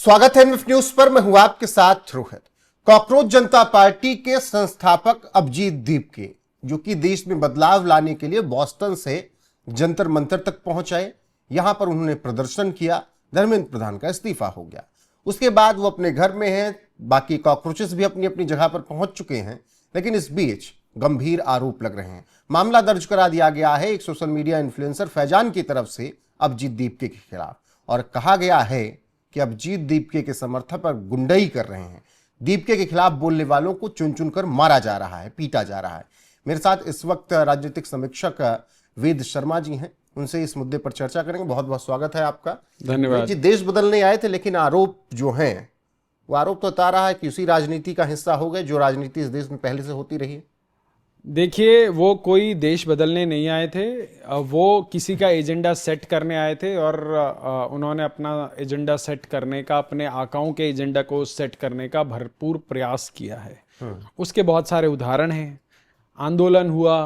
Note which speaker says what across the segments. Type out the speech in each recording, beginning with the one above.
Speaker 1: स्वागत है MF news पर। मैं हूं आपके साथ रोहित। कॉकरोच जनता पार्टी के संस्थापक अभिजीत दीपके, जो कि देश में बदलाव लाने के लिए बॉस्टन से जंतर मंतर तक पहुंचे, यहां पर उन्होंने प्रदर्शन किया। धर्मेंद्र प्रधान का इस्तीफा हो गया, उसके बाद वो अपने घर में हैं। बाकी कॉकरोचेस भी अपनी अपनी जगह पर पहुंच चुके हैं, लेकिन इस बीच गंभीर आरोप लग रहे हैं। मामला दर्ज करा दिया गया है एक सोशल मीडिया इन्फ्लुएंसर फैजान की तरफ से अभिजीत दीपके के खिलाफ, और कहा गया है कि अभिजीत दीपके के समर्थक पर गुंडई कर रहे हैं। दीपके के खिलाफ बोलने वालों को चुन चुनकर मारा जा रहा है, पीटा जा रहा है। मेरे साथ इस वक्त राजनीतिक समीक्षक वेद शर्मा जी हैं, उनसे इस मुद्दे पर चर्चा करेंगे। बहुत बहुत स्वागत है आपका।
Speaker 2: धन्यवाद
Speaker 1: जी। देश बदलने आए थे, लेकिन आरोप जो हैं वो आरोप तो बता रहा है कि उसी राजनीति का हिस्सा हो गए जो राजनीति इस देश में पहले से होती रही है।
Speaker 2: देखिए, वो कोई देश बदलने नहीं आए थे, वो किसी का एजेंडा सेट करने आए थे और उन्होंने अपना एजेंडा सेट करने का, अपने आकाओं के एजेंडा को सेट करने का भरपूर प्रयास किया है। उसके बहुत सारे उदाहरण हैं। आंदोलन हुआ,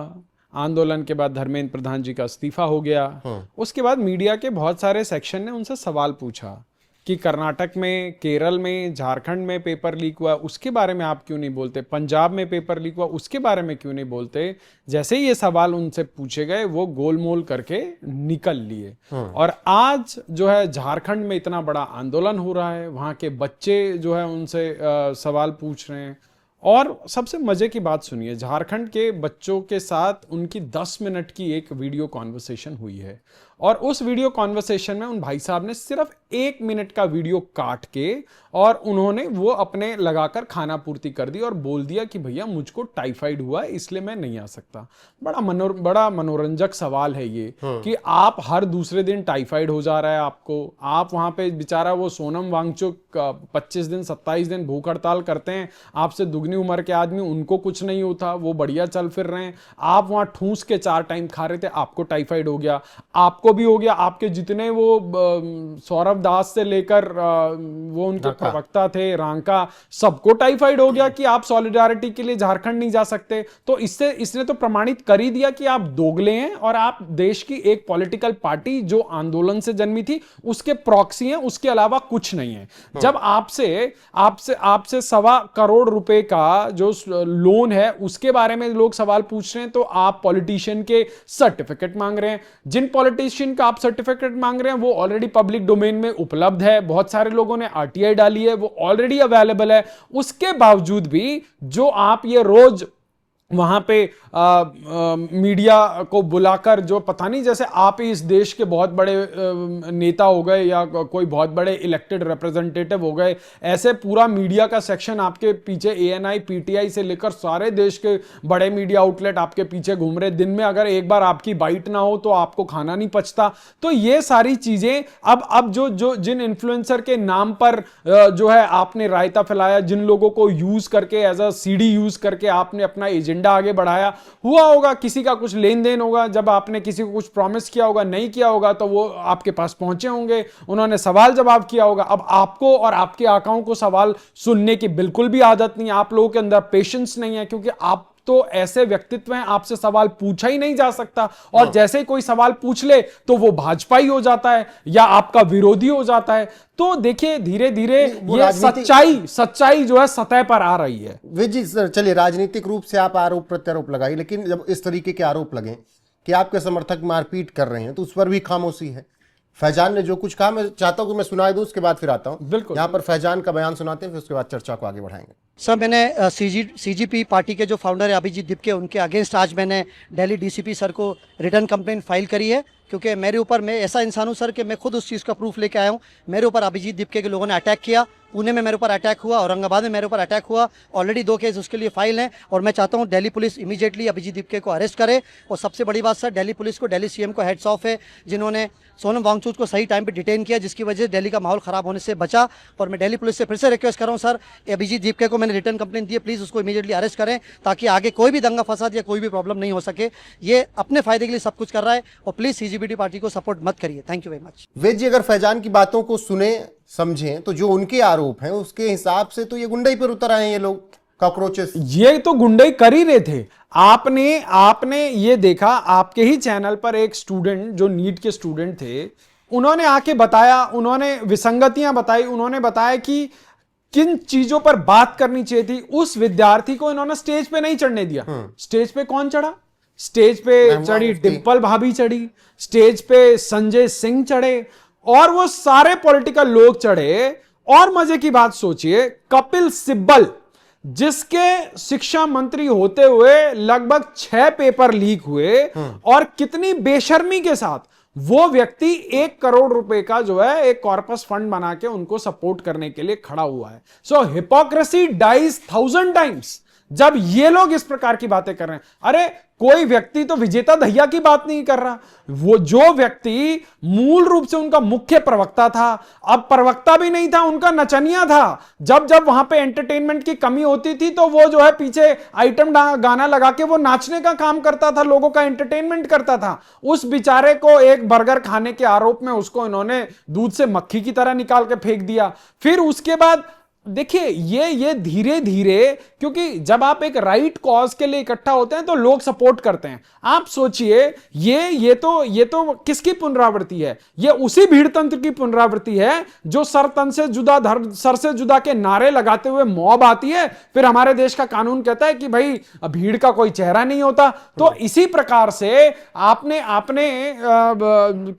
Speaker 2: आंदोलन के बाद धर्मेंद्र प्रधान जी का इस्तीफा हो गया। उसके बाद मीडिया के बहुत सारे सेक्शन ने उनसे सवाल पूछा कि कर्नाटक में, केरल में, झारखंड में पेपर लीक हुआ, उसके बारे में आप क्यों नहीं बोलते? पंजाब में पेपर लीक हुआ, उसके बारे में क्यों नहीं बोलते? जैसे ही ये सवाल उनसे पूछे गए, वो गोलमोल करके निकल लिए। और आज जो है झारखंड में इतना बड़ा आंदोलन हो रहा है, वहाँ के बच्चे जो है उनसे सवाल पूछ रहे हैं। और सबसे मजे की बात सुनिए, झारखंड के बच्चों के साथ उनकी 10 मिनट की एक वीडियो कॉन्वर्सेशन हुई है, और उस वीडियो कॉन्वर्सेशन में उन भाई साहब ने सिर्फ 1 मिनट का वीडियो काट के और उन्होंने वो अपने लगाकर खाना पूर्ति कर दी और बोल दिया कि भैया मुझको टाइफाइड हुआ है, इसलिए मैं नहीं आ सकता। बड़ा मनोरंजक सवाल है ये कि आप हर दूसरे दिन टाइफाइड हो जा रहा है आपको, आप वहां पे बेचारा वो सोनम वांगचुक 25 दिन 27 दिन भूख हड़ताल करते हैं, आपसे दुगनी उम्र के आदमी, उनको कुछ नहीं होता, वो बढ़िया चल फिर रहे हैं। आप वहां ठूस के 4 टाइम खा रहे थे, आपको टाइफाइड हो गया, आपको भी हो गया, आपके जितने वो सौरभ दास से लेकर वो उनके प्रवक्ता थे, रांका, सबको टाइफाइड हो गया कि आप सॉलिडारिटी के लिए झारखंड नहीं जा सकते। तो इसने तो प्रमाणित कर ही दिया कि आप दोगले हैं और आप देश की एक पॉलिटिकल पार्टी जो आंदोलन से जन्मी थी उसके प्रॉक्सी हैं, उसके अलावा कुछ नहीं है। जब आपसे 1.25 करोड़ रुपए का जो लोन है उसके बारे में लोग सवाल पूछ रहे हैं, तो आप पॉलिटिशियन के सर्टिफिकेट मांग रहे हैं। जिन पॉलिटिशियन का आप सर्टिफिकेट मांग रहे हैं वो ऑलरेडी पब्लिक डोमेन में उपलब्ध है, बहुत सारे लोगों ने आरटीआई डाली है, वो ऑलरेडी अवेलेबल है। उसके बावजूद भी जो आप ये रोज वहां पे मीडिया को बुलाकर, जो पता नहीं जैसे आप ही इस देश के बहुत बड़े नेता हो गए या कोई बहुत बड़े इलेक्टेड रिप्रेजेंटेटिव हो गए, ऐसे पूरा मीडिया का सेक्शन आपके पीछे, एएनआई, पीटीआई से लेकर सारे देश के बड़े मीडिया आउटलेट आपके पीछे घूम रहे। दिन में अगर एक बार आपकी बाइट ना हो तो आपको खाना नहीं पचता। तो ये सारी चीजें अब जो जिन इन्फ्लुएंसर के नाम पर जो है आपने रायता फैलाया, जिन लोगों को यूज करके एज अ सीडी यूज करके आपने अपना एजेंडा आगे बढ़ाया, हुआ होगा किसी का कुछ लेन देन होगा, जब आपने किसी को कुछ प्रॉमिस किया होगा, नहीं किया होगा, तो वो आपके पास पहुंचे होंगे, उन्होंने सवाल जवाब किया होगा। अब आपको और आपके आकाओं को सवाल सुनने की बिल्कुल भी आदत नहीं है, आप लोगों के अंदर पेशेंस नहीं है, क्योंकि आप तो ऐसे व्यक्तित्व हैं, आपसे सवाल पूछा ही नहीं जा सकता, और जैसे ही कोई सवाल पूछ ले तो वो भाजपाई हो जाता है या आपका विरोधी हो जाता है। तो देखिए, धीरे धीरे ये सच्चाई जो है सतह पर आ रही है।
Speaker 1: जी सर, चलिए, राजनीतिक रूप से आप आरोप प्रत्यारोप लगाई, लेकिन जब इस तरीके के आरोप लगे कि आपके समर्थक मारपीट कर रहे हैं तो उस पर भी खामोशी है। फैजान ने जो कुछ कहा, मैं चाहता हूं कि मैं सुनाई दूं, उसके बाद फिर आता हूं।
Speaker 2: बिल्कुल,
Speaker 1: यहां पर फैजान का बयान सुनाते हैं, फिर उसके बाद चर्चा को आगे बढ़ाएंगे।
Speaker 3: सर, मैंने सीजीपी पार्टी के जो फाउंडर है अभिजीत दीपके, उनके अगेंस्ट आज मैंने दिल्ली डीसीपी सर को रिटर्न कंप्लेंट फाइल करी है, क्योंकि मेरे ऊपर, मैं ऐसा इंसान हूं सर कि मैं खुद उस चीज़ का प्रूफ लेके आया हूं। मेरे ऊपर अभिजीत दीपके के लोगों ने अटैक किया, पुणे में मेरे ऊपर अटैक हुआ, औरंगाबाद में मेरे ऊपर अटैक हुआ, ऑलरेडी 2 केस उसके लिए फाइल हैं, और मैं चाहता हूं दिल्ली पुलिस इमीडिएटली अभिजीत दीपके को अरेस्ट करे। और सबसे बड़ी बात सर, दिल्ली पुलिस को, दिल्ली सीएम को हेड्स ऑफ है, जिन्होंने सोनम वांगचुक को सही टाइम पे डिटेन किया, जिसकी वजह से दिल्ली का माहौल खराब होने से बचा। और मैं दिल्ली पुलिस से फिर से रिक्वेस्ट कर रहा हूं सर, अभिजीत दीपके को मैंने रिटर्न कंप्लेंट दी है, प्लीज़ उसको इमीडिएटली अरेस्ट करें, ताकि आगे कोई भी दंगा फसाद या कोई भी प्रॉब्लम नहीं हो सके। ये अपने फायदे के लिए सब कुछ कर रहा है, और प्लीज़ सीजीबीटी पार्टी को सपोर्ट मत करिए। Thank you very much.
Speaker 1: Ved ji, अगर फैजान की बातों को सुने समझें तो जो उनके आरोप हैं उसके हिसाब से तो ये गुंडई पर उतर आए हैं ये लोग, कॉकरोचेस।
Speaker 2: ये तो गुंडई कर ही रहे थे। आपने ये देखा, आपके ही चैनल पर एक स्टूडेंट जो नीट के स्टूडेंट थे, उन्होंने आके बताया, उन्होंने विसंगतियां बताई, उन्होंने बताया कि किन चीजों पर बात करनी चाहिए थी। उस विद्यार्थी को इन्होंने स्टेज पे नहीं चढ़ने दिया। स्टेज पे कौन चढ़ा? स्टेज पे चढ़ी डिंपल भाभी चढ़ी, स्टेज पे संजय सिंह चढ़े, और वो सारे पॉलिटिकल लोग चढ़े। और मजे की बात सोचिए, कपिल सिब्बल, जिसके शिक्षा मंत्री होते हुए लगभग 6 पेपर लीक हुए, और कितनी बेशर्मी के साथ वो व्यक्ति 1 करोड़ रुपए का जो है एक कॉर्पस फंड बना के उनको सपोर्ट करने के लिए खड़ा हुआ है। सो हिपोक्रेसी डाइज 1000 टाइम्स जब ये लोग इस प्रकार की बातें कर रहे हैं। अरे कोई व्यक्ति तो विजेता दहिया की बात नहीं कर रहा, वो जो व्यक्ति मूल रूप से उनका मुख्य प्रवक्ता था, अब प्रवक्ता भी नहीं था, उनका नचनिया था। जब जब वहां पे एंटरटेनमेंट की कमी होती थी तो वो जो है पीछे आइटम गाना लगा के वो नाचने का काम करता था, लोगों का एंटरटेनमेंट करता था। उस बेचारे को एक बर्गर खाने के आरोप में उसको इन्होंने दूध से मक्खी की तरह निकाल के फेंक दिया। फिर उसके बाद देखिए ये धीरे धीरे, क्योंकि जब आप एक राइट कॉज के लिए इकट्ठा होते हैं तो लोग सपोर्ट करते हैं। आप सोचिए ये तो किसकी पुनरावृत्ति है? ये उसी भीड़ तंत्र की पुनरावृत्ति है जो सर तन से जुदा, धर सर से जुदा के नारे लगाते हुए मॉब आती है, फिर हमारे देश का कानून कहता है कि भाई भीड़ का कोई चेहरा नहीं होता। तो इसी प्रकार से आपने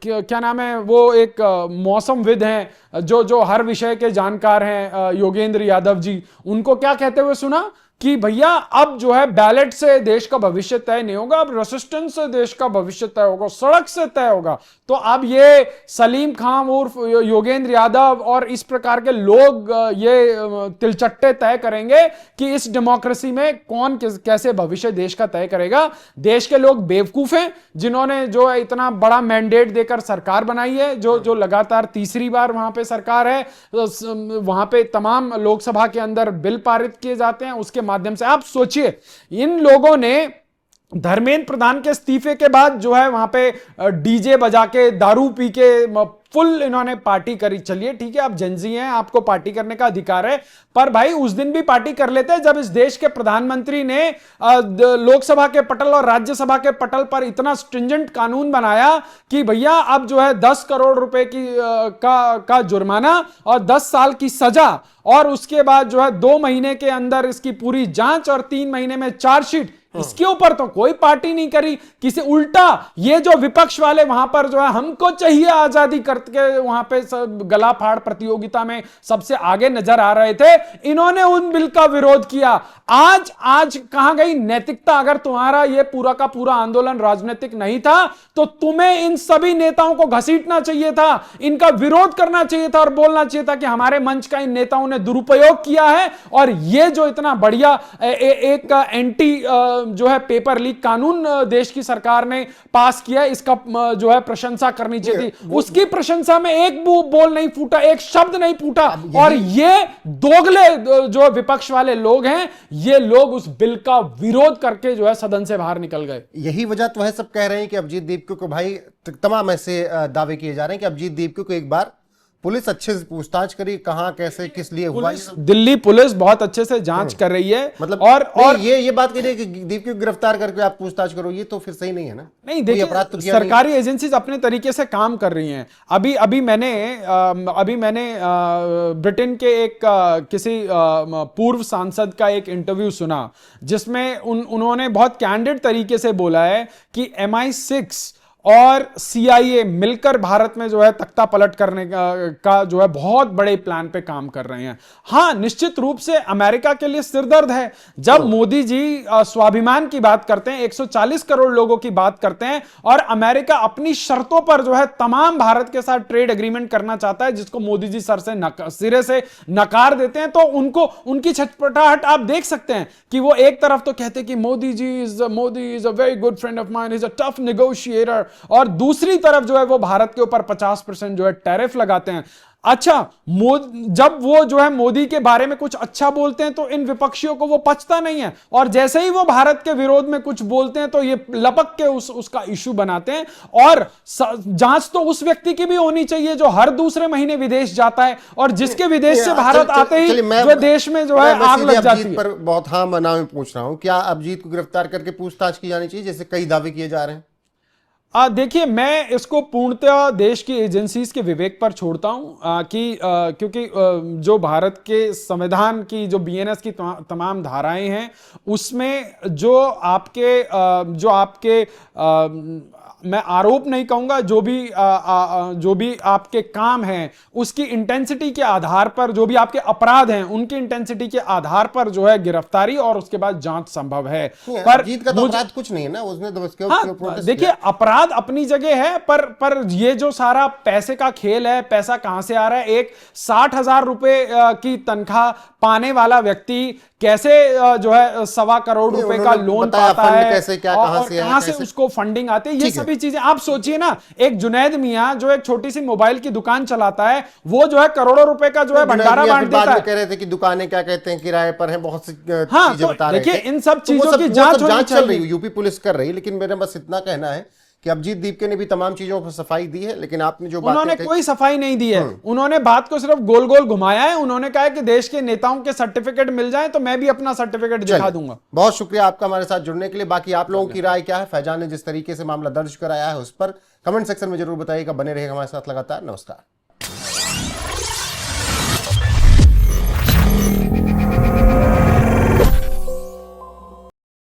Speaker 2: क्या नाम है, वो एक मौसमविद हैं जो हर विषय के जानकार हैं, योगेंद्र यादव जी, उनको क्या कहते हुए सुना कि भैया अब जो है बैलेट से देश का भविष्य तय नहीं होगा, अब रेसिस्टेंस से देश का भविष्य तय होगा, सड़क से तय होगा। तो अब ये सलीम खान उर्फ योगेंद्र यादव और इस प्रकार के लोग ये तिलचट्टे तय करेंगे कि इस डेमोक्रेसी में कौन कैसे भविष्य देश का तय करेगा। देश के लोग बेवकूफ हैं जिन्होंने जो है इतना बड़ा मैंडेट देकर सरकार बनाई है, जो लगातार तीसरी बार वहां पे सरकार है, वहां पे तमाम लोकसभा के अंदर बिल पारित किए जाते हैं उसके माध्यम से। आप सोचिए, इन लोगों ने धर्मेंद्र प्रधान के इस्तीफे के बाद जो है वहां पे डीजे बजा के, दारू पी के फुल इन्होंने पार्टी करी। चलिए ठीक है, आप जेनजी हैं, आपको पार्टी करने का अधिकार है, पर भाई उस दिन भी पार्टी कर लेते जब इस देश के प्रधानमंत्री ने लोकसभा के पटल और राज्यसभा के पटल पर इतना स्ट्रिंजेंट कानून बनाया कि भैया अब जो है 10 करोड़ रुपए का जुर्माना और 10 साल की सजा, और उसके बाद जो है 2 महीने के अंदर इसकी पूरी जांच और 3 महीने में चार्जशीट। इसके ऊपर तो कोई पार्टी नहीं करी। किसी उल्टा ये जो विपक्ष वाले वहां पर जो है हमको चाहिए आजादी करके वहां पे गला फाड़ प्रतियोगिता में सबसे आगे नजर आ रहे थे, इन्होंने उन बिल का विरोध किया। आज कहां गई नैतिकता? अगर तुम्हारा ये पूरा का पूरा आंदोलन राजनीतिक नहीं था तो तुम्हें इन सभी नेताओं को घसीटना चाहिए था, इनका विरोध करना चाहिए था और बोलना चाहिए था कि हमारे मंच का इन नेताओं ने दुरुपयोग किया है, और ये जो इतना बढ़िया एक एंटी जो है पेपर लीक कानून देश की सरकार ने पास किया, इसका जो है प्रशंसा करनी चाहिए थी। उसकी प्रशंसा में एक बोल नहीं फूटा, एक शब्द नहीं फूटा। और ये दोगले जो विपक्ष वाले लोग हैं, ये लोग उस बिल का विरोध करके जो है सदन से बाहर निकल गए।
Speaker 1: यही वजह तो है, सब कह रहे हैं कि अभिजीत दीपक को भाई, तमाम ऐसे दावे किए जा रहे हैं कि अभिजीत दीपक को एक बार पुलिस अच्छे से पूछताछ करी, कहां कैसे किस लिए हुआ।
Speaker 2: दिल्ली पुलिस बहुत अच्छे से जांच कर रही है,
Speaker 1: मतलब
Speaker 2: और
Speaker 1: ये बात कह रही है कि दीपक को गिरफ्तार करके आप पूछताछ करो, ये तो फिर सही नहीं है ना।
Speaker 2: नहीं देखिए,
Speaker 1: तो
Speaker 2: सरकारी एजेंसीज अपने तरीके से काम कर रही हैं। अभी मैंने ब्रिटेन के एक किसी पूर्व सांसद का एक इंटरव्यू सुना जिसमें उन्होंने बहुत कैंडिड तरीके से बोला है कि MI6 और CIA मिलकर भारत में जो है तख्ता पलट करने का जो है बहुत बड़े प्लान पे काम कर रहे हैं। हां, निश्चित रूप से अमेरिका के लिए सिरदर्द है जब मोदी जी स्वाभिमान की बात करते हैं, 140 करोड़ लोगों की बात करते हैं, और अमेरिका अपनी शर्तों पर जो है तमाम भारत के साथ ट्रेड एग्रीमेंट करना चाहता है, जिसको मोदी जी सिरे से नकार देते हैं। तो उनकी छटपटाहट आप देख सकते हैं कि वो एक तरफ तो कहते हैं कि Modi is a very good friend of mine, is a tough negotiator, और दूसरी तरफ जो है वो भारत के ऊपर 50% जो है टैरिफ लगाते हैं। अच्छा, जब वो जो है मोदी के बारे में कुछ अच्छा बोलते हैं तो इन विपक्षियों को वो पचता नहीं है, और जैसे ही वो भारत के विरोध में कुछ बोलते हैं तो ये लपक के उसका इशू बनाते हैं। और जांच तो उस व्यक्ति की भी होनी चाहिए जो हर दूसरे महीने विदेश जाता है, और जिसके विदेश से भारत आते ही जो देश में जो है आग लग जाती है।
Speaker 1: पर बहुत मना में पूछ रहा हूं, क्या अभिजीत को गिरफ्तार करके पूछताछ की जानी चाहिए जैसे कई दावे किए जा रहे हैं?
Speaker 2: देखिए, मैं इसको पूर्णतः देश की एजेंसीज के विवेक पर छोड़ता हूं क्योंकि जो भारत के संविधान की जो बीएनएस की तमाम धाराएं हैं, उसमें जो आपके मैं आरोप नहीं कहूंगा, जो भी आपके काम हैं उसकी इंटेंसिटी के आधार पर, जो भी आपके अपराध हैं उनकी इंटेंसिटी के आधार पर जो है गिरफ्तारी और उसके बाद जांच संभव है। पर
Speaker 1: जीत का तो अपराध कुछ नहीं है ना, उसने तो उसके
Speaker 2: हाँ,
Speaker 1: प्रोटेस्ट
Speaker 2: देखिए, अपराध अपनी जगह है, पर ये जो सारा पैसे का खेल है, पैसा कहां से आ रहा है? एक 60,000 रुपए की तनख्वाह पाने वाला व्यक्ति कैसे जो है 1.25 करोड़ रुपए का लोन पाता है,
Speaker 1: कैसे, क्या,
Speaker 2: कहां से उसको फंडिंग आती है, ये सभी चीजें आप सोचिए ना। एक जुनैद मियां जो एक छोटी सी मोबाइल की दुकान चलाता है, वो जो है करोड़ों रुपए का जो है भंडारा बांट देता है।
Speaker 1: कह रहे थे कि दुकानें क्या कहते हैं किराए पर हैं, बहुत सी
Speaker 2: हाँ,
Speaker 1: चीजें बता रहे थे।
Speaker 2: देखिए, इन सब चीजों की जांच
Speaker 1: चल रही है, यूपी पुलिस कर रही है। लेकिन मेरा बस इतना कहना है कि अभिजीत दीपके ने भी तमाम चीजों पर सफाई दी है, लेकिन आपने जो
Speaker 2: उन्होंने कोई सफाई नहीं दी है। उन्होंने बात को सिर्फ गोल गोल घुमाया है। उन्होंने कहा है कि देश के नेताओं के सर्टिफिकेट मिल जाए तो मैं भी अपना सर्टिफिकेट दिखा दूंगा।
Speaker 1: बहुत शुक्रिया आपका हमारे साथ जुड़ने के लिए। बाकी आप लोगों की राय क्या है? फैजान ने जिस तरीके से मामला दर्ज कराया है उस पर कमेंट सेक्शन में जरूर बताइएगा। बने रहेगा हमारे साथ लगातार। नमस्कार।